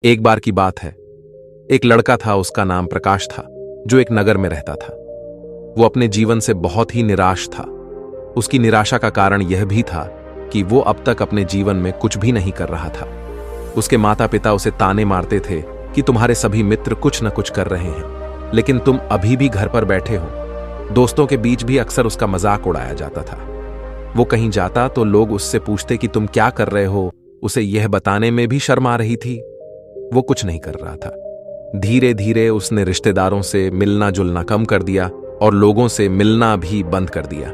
एक बार की बात है। एक लड़का था, उसका नाम प्रकाश था, जो एक नगर में रहता था। वो अपने जीवन से बहुत ही निराश था। उसकी निराशा का कारण यह भी था कि वो अब तक अपने जीवन में कुछ भी नहीं कर रहा था। उसके माता पिता उसे ताने मारते थे कि तुम्हारे सभी मित्र कुछ न कुछ कर रहे हैं, लेकिन तुम अभी भी घर पर बैठे हो। दोस्तों के बीच भी अक्सर उसका मजाक उड़ाया जाता था। वो कहीं जाता तो लोग उससे पूछते कि तुम क्या कर रहे हो। उसे यह बताने में भी शर्म आ रही थी। वो कुछ नहीं कर रहा था। धीरे धीरे उसने रिश्तेदारों से मिलना जुलना कम कर दिया और लोगों से मिलना भी बंद कर दिया।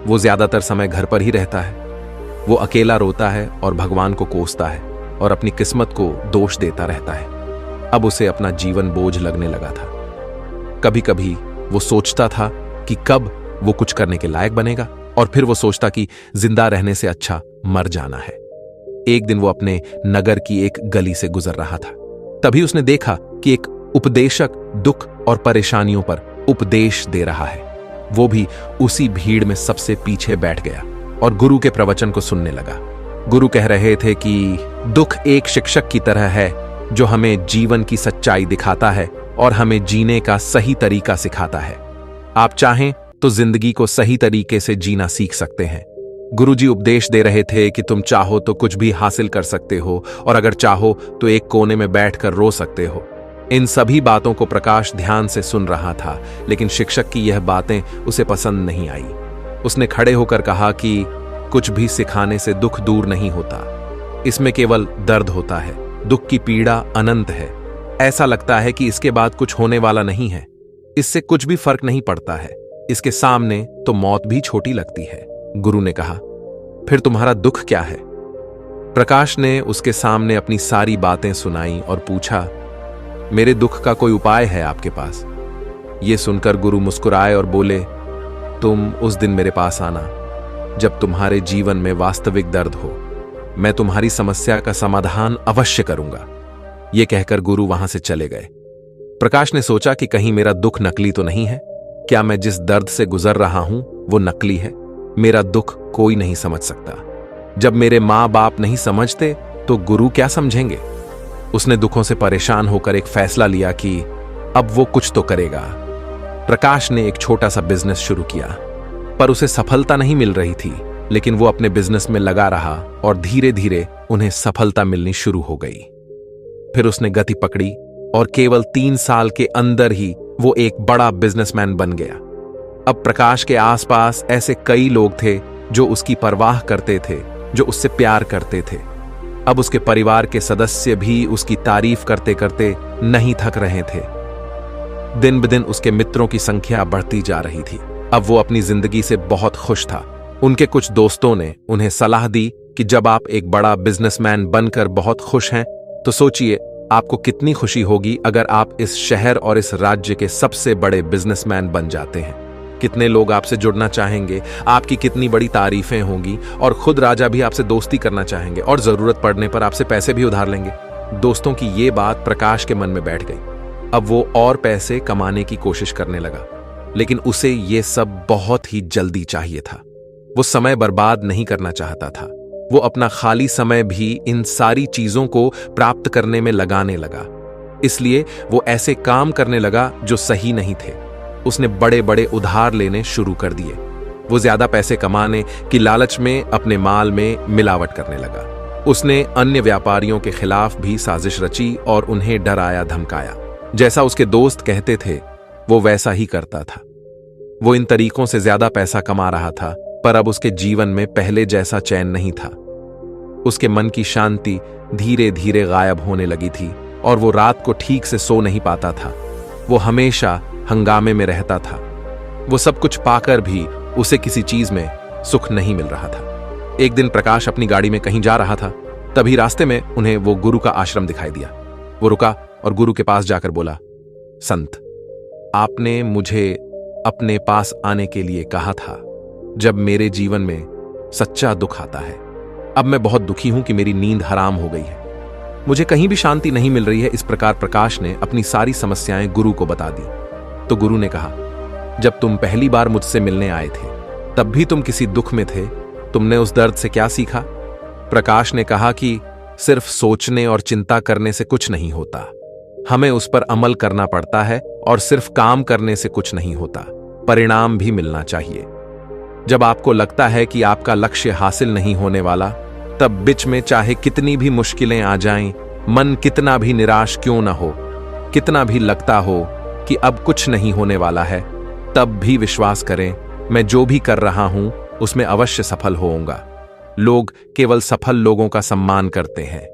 वो ज्यादातर समय घर पर ही रहता है। वो अकेला रोता है और भगवान को कोसता है और अपनी किस्मत को दोष देता रहता है। अब उसे अपना जीवन बोझ लगने लगा था। कभी कभी वो सोचता था कि कब वो कुछ करने के लायक बनेगा, और फिर वो सोचता कि जिंदा रहने से अच्छा मर जाना है। एक दिन वो अपने नगर की एक गली से गुजर रहा था। तभी उसने देखा कि एक उपदेशक दुख और परेशानियों पर उपदेश दे रहा है। वो भी उसी भीड़ में सबसे पीछे बैठ गया और गुरु के प्रवचन को सुनने लगा। गुरु कह रहे थे कि दुख एक शिक्षक की तरह है जो हमें जीवन की सच्चाई दिखाता है और हमें जीने का सही तरीका सिखाता है। आप चाहें तो जिंदगी को सही तरीके से जीना सीख सकते हैं। गुरुजी उपदेश दे रहे थे कि तुम चाहो तो कुछ भी हासिल कर सकते हो, और अगर चाहो तो एक कोने में बैठकर रो सकते हो। इन सभी बातों को प्रकाश ध्यान से सुन रहा था, लेकिन शिक्षक की यह बातें उसे पसंद नहीं आई। उसने खड़े होकर कहा कि कुछ भी सिखाने से दुख दूर नहीं होता। इसमें केवल दर्द होता है। दुख की पीड़ा अनंत है। ऐसा लगता है कि इसके बाद कुछ होने वाला नहीं है। इससे कुछ भी फर्क नहीं पड़ता है। इसके सामने तो मौत भी छोटी लगती है। गुरु ने कहा, फिर तुम्हारा दुख क्या है? प्रकाश ने उसके सामने अपनी सारी बातें सुनाई और पूछा, मेरे दुख का कोई उपाय है आपके पास? यह सुनकर गुरु मुस्कुराए और बोले, तुम उस दिन मेरे पास आना जब तुम्हारे जीवन में वास्तविक दर्द हो। मैं तुम्हारी समस्या का समाधान अवश्य करूंगा। यह कहकर गुरु वहां से चले गए। प्रकाश ने सोचा कि कहीं मेरा दुख नकली तो नहीं है? क्या मैं जिस दर्द से गुजर रहा हूं वो नकली है? मेरा दुख कोई नहीं समझ सकता। जब मेरे माँ बाप नहीं समझते तो गुरु क्या समझेंगे? उसने दुखों से परेशान होकर एक फैसला लिया कि अब वो कुछ तो करेगा। प्रकाश ने एक छोटा सा बिजनेस शुरू किया, पर उसे सफलता नहीं मिल रही थी। लेकिन वो अपने बिजनेस में लगा रहा और धीरे धीरे उन्हें सफलता मिलनी शुरू हो गई। फिर उसने गति पकड़ी और केवल 3 साल के अंदर ही वो एक बड़ा बिजनेसमैन बन गया। अब प्रकाश के आसपास ऐसे कई लोग थे जो उसकी परवाह करते थे, जो उससे प्यार करते थे। अब उसके परिवार के सदस्य भी उसकी तारीफ करते करते नहीं थक रहे थे। दिन ब दिन उसके मित्रों की संख्या बढ़ती जा रही थी। अब वो अपनी जिंदगी से बहुत खुश था। उनके कुछ दोस्तों ने उन्हें सलाह दी कि जब आप एक बड़ा बिजनेसमैन बनकर बहुत खुश हैं, तो सोचिए आपको कितनी खुशी होगी अगर आप इस शहर और इस राज्य के सबसे बड़े बिजनेसमैन बन जाते हैं। कितने लोग आपसे जुड़ना चाहेंगे, आपकी कितनी बड़ी तारीफें होंगी, और खुद राजा भी आपसे दोस्ती करना चाहेंगे और जरूरत पड़ने पर आपसे पैसे भी उधार लेंगे। दोस्तों की ये बात प्रकाश के मन में बैठ गई। अब वो और पैसे कमाने की कोशिश करने लगा, लेकिन उसे ये सब बहुत ही जल्दी चाहिए था। वो समय बर्बाद नहीं करना चाहता था। वो अपना खाली समय भी इन सारी चीजों को प्राप्त करने में लगाने लगा। इसलिए वो ऐसे काम करने लगा जो सही नहीं थे। उसने बड़े बड़े उधार लेने शुरू कर दिए। वो ज्यादा पैसे कमाने की लालच में अपने माल में मिलावट करने लगा। उसने अन्य व्यापारियों के खिलाफ भी साजिश रची और उन्हें डराया धमकाया। जैसा उसके दोस्त कहते थे वो वैसा ही करता था। वो इन तरीकों से ज्यादा पैसा कमा रहा था, पर अब उसके जीवन में पहले जैसा चैन नहीं था। उसके मन की शांति धीरे धीरे गायब होने लगी थी और वो रात को ठीक से सो नहीं पाता था। वो हमेशा हंगामे में रहता था। वो सब कुछ पाकर भी उसे किसी चीज में सुख नहीं मिल रहा था। एक दिन प्रकाश अपनी गाड़ी में कहीं जा रहा था। तभी रास्ते में उन्हें वो गुरु का आश्रम दिखाई दिया। वो रुका और गुरु के पास जाकर बोला, संत, आपने मुझे अपने पास आने के लिए कहा था जब मेरे जीवन में सच्चा दुख आता है। अब मैं बहुत दुखी हूं कि मेरी नींद हराम हो गई है। मुझे कहीं भी शांति नहीं मिल रही है। इस प्रकार प्रकाश ने अपनी सारी समस्याएं गुरु को बता दी। तो गुरु ने कहा, जब तुम पहली बार मुझसे मिलने आए थे तब भी तुम किसी दुख में थे। तुमने उस दर्द से क्या सीखा? प्रकाश ने कहा कि सिर्फ सोचने और चिंता करने से कुछ नहीं होता, हमें उस पर अमल करना पड़ता है, और सिर्फ काम करने से कुछ नहीं होता, परिणाम भी मिलना चाहिए। जब आपको लगता है कि आपका लक्ष्य हासिल नहीं होने वाला, तब बीच में चाहे कितनी भी मुश्किलें आ जाएं, मन कितना भी निराश क्यों ना हो, कितना भी लगता हो कि अब कुछ नहीं होने वाला है, तब भी विश्वास करें, मैं जो भी कर रहा हूं उसमें अवश्य सफल होऊंगा। लोग केवल सफल लोगों का सम्मान करते हैं।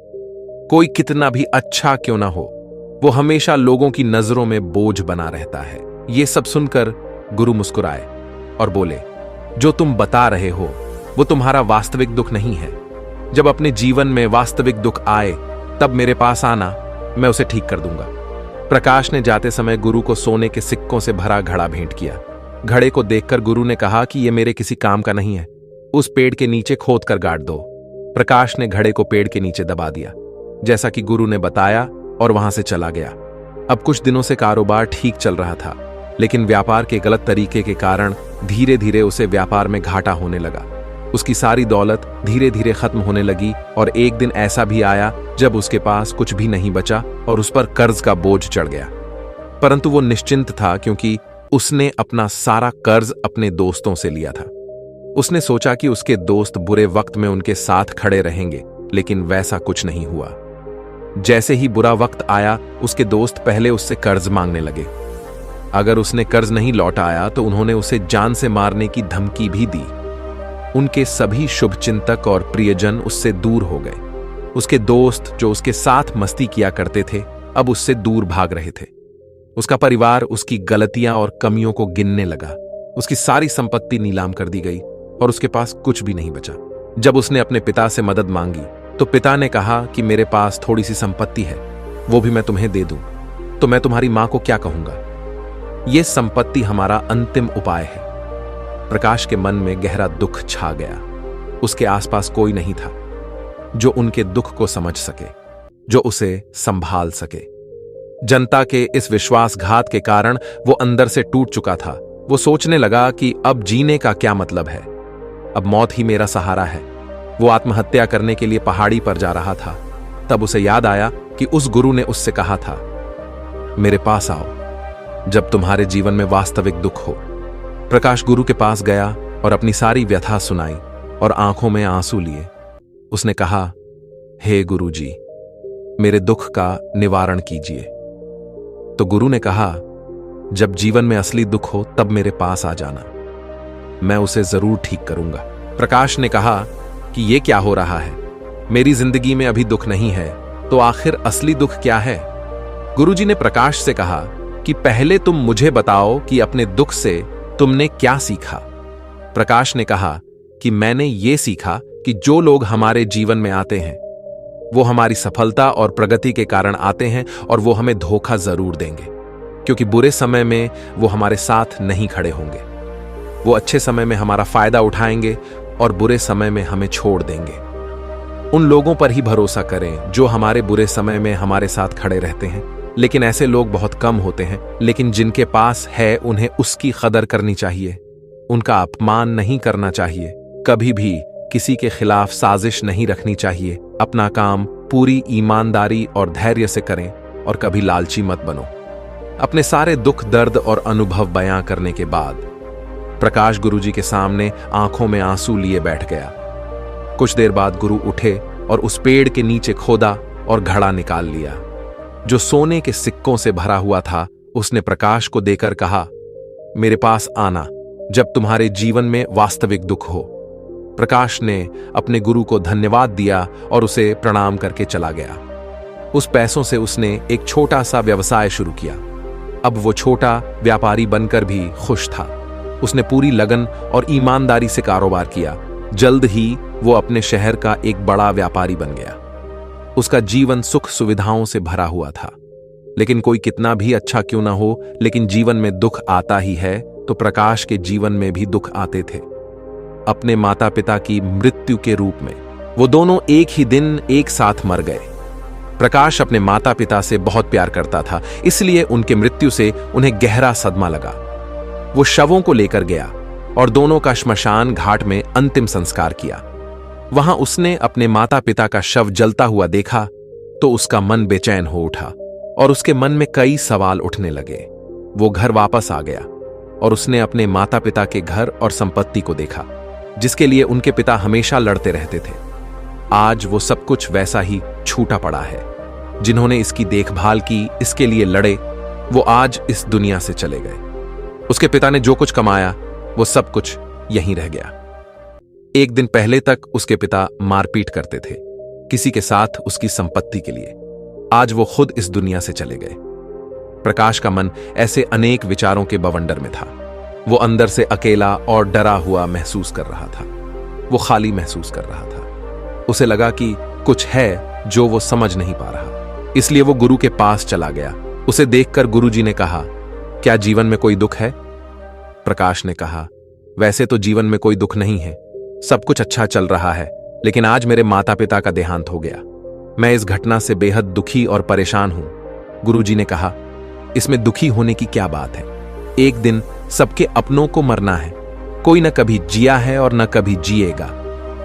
कोई कितना भी अच्छा क्यों ना हो, वो हमेशा लोगों की नजरों में बोझ बना रहता है। ये सब सुनकर गुरु मुस्कुराए और बोले, जो तुम बता रहे हो वो तुम्हारा वास्तविक दुख नहीं है। जब अपने जीवन में वास्तविक दुख आए तब मेरे पास आना, मैं उसे ठीक कर दूंगा। प्रकाश ने जाते समय गुरु को सोने के सिक्कों से भरा घड़ा भेंट किया। घड़े को देखकर गुरु ने कहा कि यह मेरे किसी काम का नहीं है, उस पेड़ के नीचे खोद कर गाड़ दो। प्रकाश ने घड़े को पेड़ के नीचे दबा दिया, जैसा कि गुरु ने बताया, और वहां से चला गया। अब कुछ दिनों से कारोबार ठीक चल रहा था, लेकिन व्यापार के गलत तरीके के कारण धीरे धीरे उसे व्यापार में घाटा होने लगा। उसकी सारी दौलत धीरे धीरे खत्म होने लगी, और एक दिन ऐसा भी आया जब उसके पास कुछ भी नहीं बचा और उस पर कर्ज का बोझ चढ़ गया। परंतु वो निश्चिंत था, क्योंकि उसने अपना सारा कर्ज अपने दोस्तों से लिया था। उसने सोचा कि उसके दोस्त बुरे वक्त में उनके साथ खड़े रहेंगे, लेकिन वैसा कुछ नहीं हुआ। जैसे ही बुरा वक्त आया, उसके दोस्त पहले उससे कर्ज मांगने लगे। अगर उसने कर्ज नहीं लौटाया तो उन्होंने उसे जान से मारने की धमकी भी दी। उनके सभी शुभचिंतक और प्रियजन उससे दूर हो गए। उसके दोस्त जो उसके साथ मस्ती किया करते थे, अब उससे दूर भाग रहे थे। उसका परिवार उसकी गलतियां और कमियों को गिनने लगा। उसकी सारी संपत्ति नीलाम कर दी गई और उसके पास कुछ भी नहीं बचा। जब उसने अपने पिता से मदद मांगी तो पिता ने कहा कि मेरे पास थोड़ी सी संपत्ति है, वो भी मैं तुम्हें दे दूं, तो मैं तुम्हारी मां को क्या कहूंगा? यह संपत्ति हमारा अंतिम उपाय है। प्रकाश के मन में गहरा दुख छा गया। उसके आसपास कोई नहीं था जो उनके दुख को समझ सके, जो उसे संभाल सके। जनता के इस विश्वासघात के कारण वो अंदर से टूट चुका था। वो सोचने लगा कि अब जीने का क्या मतलब है, अब मौत ही मेरा सहारा है। वो आत्महत्या करने के लिए पहाड़ी पर जा रहा था। तब उसे याद आया कि उस गुरु ने उससे कहा था, मेरे पास आओ जब तुम्हारे जीवन में वास्तविक दुख हो। प्रकाश गुरु के पास गया और अपनी सारी व्यथा सुनाई और आंखों में आंसू लिए। उसने कहा, हे गुरु जी, मेरे दुख का निवारण कीजिए। तो गुरु ने कहा, जब जीवन में असली दुख हो तब मेरे पास आ जाना, मैं उसे जरूर ठीक करूंगा। प्रकाश ने कहा कि यह क्या हो रहा है, मेरी जिंदगी में अभी दुख नहीं है, तो आखिर असली दुख क्या है? गुरुजी ने प्रकाश से कहा कि पहले तुम मुझे बताओ कि अपने दुख से तुमने क्या सीखा। प्रकाश ने कहा कि मैंने ये सीखा कि जो लोग हमारे जीवन में आते हैं वो हमारी सफलता और प्रगति के कारण आते हैं, और वो हमें धोखा जरूर देंगे, क्योंकि बुरे समय में वो हमारे साथ नहीं खड़े होंगे। वो अच्छे समय में हमारा फायदा उठाएंगे और बुरे समय में हमें छोड़ देंगे। उन लोगों पर ही भरोसा करें जो हमारे बुरे समय में हमारे साथ खड़े रहते हैं। लेकिन ऐसे लोग बहुत कम होते हैं, लेकिन जिनके पास है उन्हें उसकी कदर करनी चाहिए, उनका अपमान नहीं करना चाहिए। कभी भी किसी के खिलाफ साजिश नहीं रखनी चाहिए। अपना काम पूरी ईमानदारी और धैर्य से करें और कभी लालची मत बनो। अपने सारे दुख दर्द और अनुभव बयां करने के बाद प्रकाश गुरुजी के सामने आंखों में आंसू लिए बैठ गया। कुछ देर बाद गुरु उठे और उस पेड़ के नीचे खोदा और घड़ा निकाल लिया जो सोने के सिक्कों से भरा हुआ था। उसने प्रकाश को देकर कहा, मेरे पास आना जब तुम्हारे जीवन में वास्तविक दुख हो। प्रकाश ने अपने गुरु को धन्यवाद दिया और उसे प्रणाम करके चला गया। उस पैसों से उसने एक छोटा सा व्यवसाय शुरू किया। अब वो छोटा व्यापारी बनकर भी खुश था। उसने पूरी लगन और ईमानदारी से कारोबार किया। जल्द ही वो अपने शहर का एक बड़ा व्यापारी बन गया। उसका जीवन सुख सुविधाओं से भरा हुआ था। लेकिन कोई कितना भी अच्छा क्यों ना हो, लेकिन जीवन में दुख आता ही है, तो प्रकाश के जीवन में भी दुख आते थे। अपने माता पिता की मृत्यु के रूप में वो दोनों एक ही दिन एक साथ मर गए। प्रकाश अपने माता पिता से बहुत प्यार करता था, इसलिए उनके मृत्यु से उन्हें गहरा सदमा लगा। वो शवों को लेकर गया और दोनों का श्मशान घाट में अंतिम संस्कार किया। वहां उसने अपने माता पिता का शव जलता हुआ देखा तो उसका मन बेचैन हो उठा और उसके मन में कई सवाल उठने लगे। वो घर वापस आ गया और उसने अपने माता पिता के घर और संपत्ति को देखा जिसके लिए उनके पिता हमेशा लड़ते रहते थे। आज वो सब कुछ वैसा ही छूटा पड़ा है। जिन्होंने इसकी देखभाल की, इसके लिए लड़े, वो आज इस दुनिया से चले गए। उसके पिता ने जो कुछ कमाया वो सब कुछ यहीं रह गया। एक दिन पहले तक उसके पिता मारपीट करते थे किसी के साथ उसकी संपत्ति के लिए। आज वो खुद इस दुनिया से चले गए। प्रकाश का मन ऐसे अनेक विचारों के बवंडर में था। वो अंदर से अकेला और डरा हुआ महसूस कर रहा था। वो खाली महसूस कर रहा था। उसे लगा कि कुछ है जो वो समझ नहीं पा रहा। इसलिए वो गुरु के पास चला गया। उसे देखकर गुरुजी ने कहा, क्या जीवन में कोई दुख है? प्रकाश ने कहा, वैसे तो जीवन में कोई दुख नहीं है, सब कुछ अच्छा चल रहा है, लेकिन आज मेरे माता पिता का देहांत हो गया। मैं इस घटना से बेहद दुखी और परेशान हूं। गुरुजी ने कहा, इसमें दुखी होने की क्या बात है? एक दिन सबके अपनों को मरना है। कोई न कभी जिया है और न कभी जिएगा।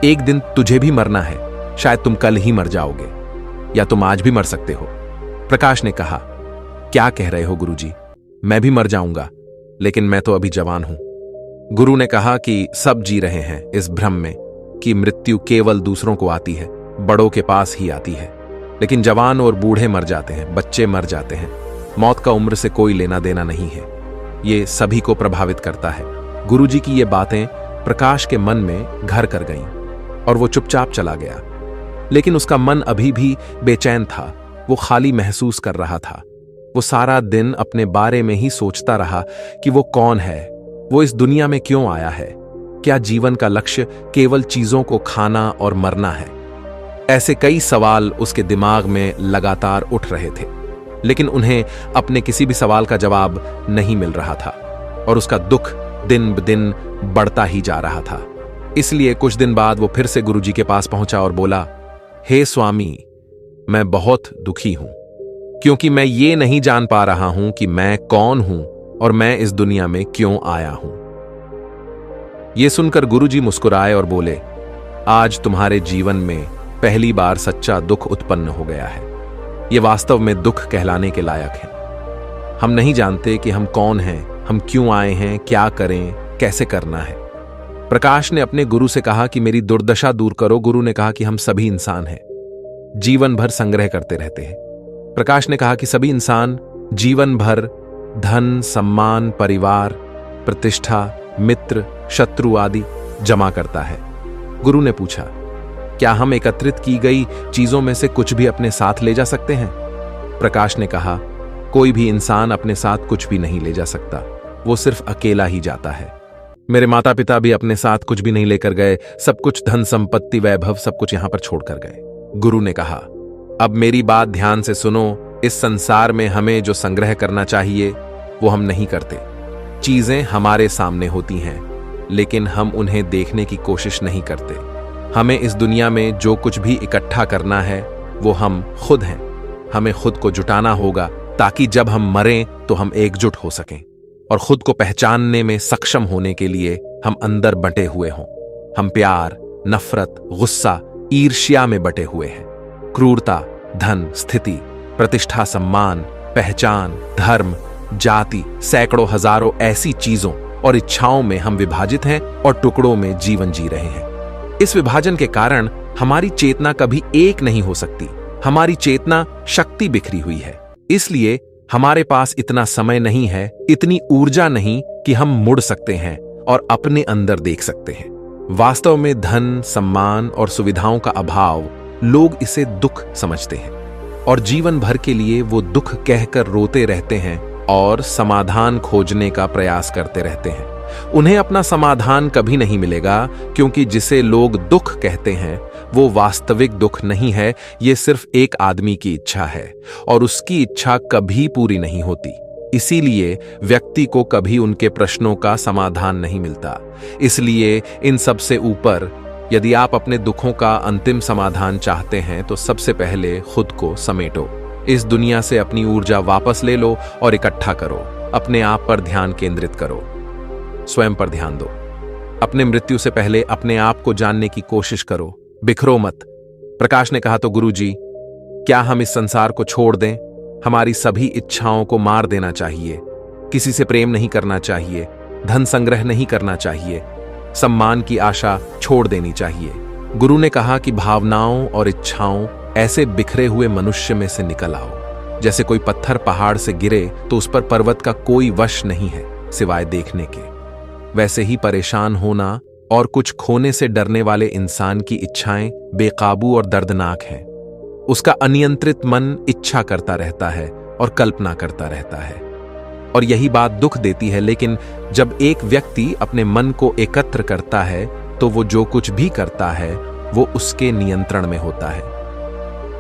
एक दिन तुझे भी मरना है। शायद तुम कल ही मर जाओगे या तुम आज भी मर सकते हो। प्रकाश ने कहा, क्या कह रहे हो गुरुजी? मैं भी मर जाऊंगा, लेकिन मैं तो अभी जवान हूं। गुरु ने कहा कि सब जी रहे हैं इस भ्रम में कि मृत्यु केवल दूसरों को आती है, बड़ों के पास ही आती है। लेकिन जवान और बूढ़े मर जाते हैं, बच्चे मर जाते हैं। मौत का उम्र से कोई लेना देना नहीं है। ये सभी को प्रभावित करता है। गुरुजी की ये बातें प्रकाश के मन में घर कर गईं और वो चुपचाप चला गया। लेकिन उसका मन अभी भी बेचैन था। वो खाली महसूस कर रहा था। वो सारा दिन अपने बारे में ही सोचता रहा कि वो कौन है, वो इस दुनिया में क्यों आया है, क्या जीवन का लक्ष्य केवल चीजों को खाना और मरना है? ऐसे कई सवाल उसके दिमाग में लगातार उठ रहे थे, लेकिन उन्हें अपने किसी भी सवाल का जवाब नहीं मिल रहा था और उसका दुख दिन ब दिन बढ़ता ही जा रहा था। इसलिए कुछ दिन बाद वो फिर से गुरुजी के पास पहुंचा और बोला, हे स्वामी, मैं बहुत दुखी हूं क्योंकि मैं ये नहीं जान पा रहा हूं कि मैं कौन हूं और मैं इस दुनिया में क्यों आया हूं। यह सुनकर गुरुजी मुस्कुराए और बोले, आज तुम्हारे जीवन में पहली बार सच्चा दुख उत्पन्न हो गया है। यह वास्तव में दुख कहलाने के लायक है। हम नहीं जानते कि हम कौन हैं, हम क्यों आए हैं, क्या करें, कैसे करना है। प्रकाश ने अपने गुरु से कहा कि मेरी दुर्दशा दूर करो। गुरु ने कहा कि हम सभी इंसान हैं, जीवन भर संग्रह करते रहते हैं। प्रकाश ने कहा कि सभी इंसान जीवन भर धन, सम्मान, परिवार, प्रतिष्ठा, मित्र, शत्रु आदि जमा करता है। गुरु ने पूछा, क्या हम एकत्रित की गई चीजों में से कुछ भी अपने साथ ले जा सकते हैं? प्रकाश ने कहा, कोई भी इंसान अपने साथ कुछ भी नहीं ले जा सकता, वो सिर्फ अकेला ही जाता है। मेरे माता पिता भी अपने साथ कुछ भी नहीं लेकर गए, सब कुछ धन संपत्ति वैभव सब कुछ यहां पर छोड़कर गए। गुरु ने कहा, अब मेरी बात ध्यान से सुनो। इस संसार में हमें जो संग्रह करना चाहिए वो हम नहीं करते। चीजें हमारे सामने होती हैं, लेकिन हम उन्हें देखने की कोशिश नहीं करते। हमें इस दुनिया में जो कुछ भी इकट्ठा करना है वो हम खुद हैं। हमें खुद को जुटाना होगा ताकि जब हम मरें तो हम एकजुट हो सकें और खुद को पहचानने में सक्षम होने के लिए हम अंदर बंटे हुए हों। हम प्यार, नफरत, गुस्सा, ईर्ष्या में बटे हुए हैं। क्रूरता, धन, स्थिति, प्रतिष्ठा, सम्मान, पहचान, धर्म, जाति, सैकड़ों हजारों ऐसी चीजों और इच्छाओं में हम विभाजित हैं और टुकड़ों में जीवन जी रहे हैं। इस विभाजन के कारण हमारी चेतना कभी एक नहीं हो सकती। हमारी चेतना शक्ति बिखरी हुई है। इसलिए हमारे पास इतना समय नहीं है, इतनी ऊर्जा नहीं कि हम मुड़ सकते हैं और अपने अंदर देख सकते हैं। वास्तव में धन, सम्मान और सुविधाओं का अभाव, लोग इसे दुख समझते हैं और जीवन भर के लिए वो दुख कहकर रोते रहते हैं और समाधान खोजने का प्रयास करते रहते हैं। उन्हें अपना समाधान कभी नहीं मिलेगा, क्योंकि जिसे लोग दुख कहते हैं वो वास्तविक दुख नहीं है। ये सिर्फ एक आदमी की इच्छा है और उसकी इच्छा कभी पूरी नहीं होती। इसीलिए व्यक्ति को कभी उनके प्रश्नों का समाधान नहीं मिलता। इसलिए इन सब से ऊपर, यदि आप अपने दुखों का अंतिम समाधान चाहते हैं तो सबसे पहले खुद को समेटो। इस दुनिया से अपनी ऊर्जा वापस ले लो और इकट्ठा करो। अपने आप पर ध्यान केंद्रित करो, स्वयं पर ध्यान दो। अपने मृत्यु से पहले अपने आप को जानने की कोशिश करो। बिखरो मत। प्रकाश ने कहा, तो गुरुजी, क्या हम इस संसार को छोड़ दें? हमारी सभी इच्छाओं को मार देना चाहिए। किसी से प्रेम नहीं करना चाहिए, धन संग्रह नहीं करना चाहिए, सम्मान की आशा छोड़ देनी चाहिए। गुरु ने कहा कि भावनाओं और इच्छाओं ऐसे बिखरे हुए मनुष्य में से निकल आओ। जैसे कोई पत्थर पहाड़ से गिरे तो उस पर पर्वत का कोई वश नहीं है सिवाय देखने के। वैसे ही परेशान होना और कुछ खोने से डरने वाले इंसान की इच्छाएं बेकाबू और दर्दनाक हैं। उसका अनियंत्रित मन इच्छा करता रहता है और कल्पना करता रहता है, और यही बात दुख देती है। लेकिन जब एक व्यक्ति अपने मन को एकत्र करता है तो वो जो कुछ भी करता है वो उसके नियंत्रण में होता है।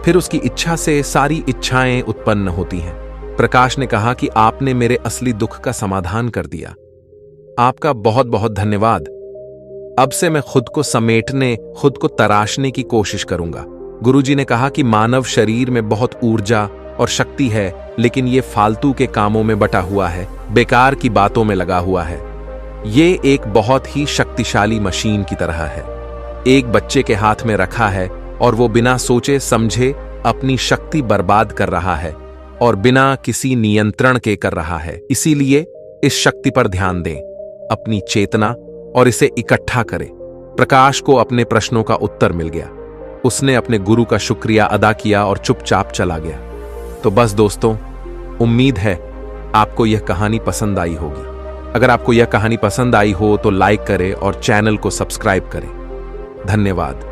फिर उसकी इच्छा से सारी इच्छाएं उत्पन्न होती हैं। प्रकाश ने कहा कि आपने मेरे असली दुख का समाधान कर दिया। आपका बहुत बहुत धन्यवाद। अब से मैं खुद को समेटने, खुद को तराशने की कोशिश करूंगा। गुरुजी ने कहा कि मानव शरीर में बहुत ऊर्जा और शक्ति है, लेकिन ये फालतू के कामों में बटा हुआ है, बेकार की बातों में लगा हुआ है। ये एक बहुत ही शक्तिशाली मशीन की तरह है। एक बच्चे के हाथ में रखा है और वो बिना सोचे समझे अपनी शक्ति बर्बाद कर रहा है और बिना किसी नियंत्रण के कर रहा है। इसीलिए इस शक्ति पर ध्यान दें, अपनी चेतना, और इसे इकट्ठा करें। प्रकाश को अपने प्रश्नों का उत्तर मिल गया। उसने अपने गुरु का शुक्रिया अदा किया और चुपचाप चला गया। तो बस दोस्तों, उम्मीद है आपको यह कहानी पसंद आई होगी। अगर आपको यह कहानी पसंद आई हो तो लाइक करें और चैनल को सब्सक्राइब करें। धन्यवाद।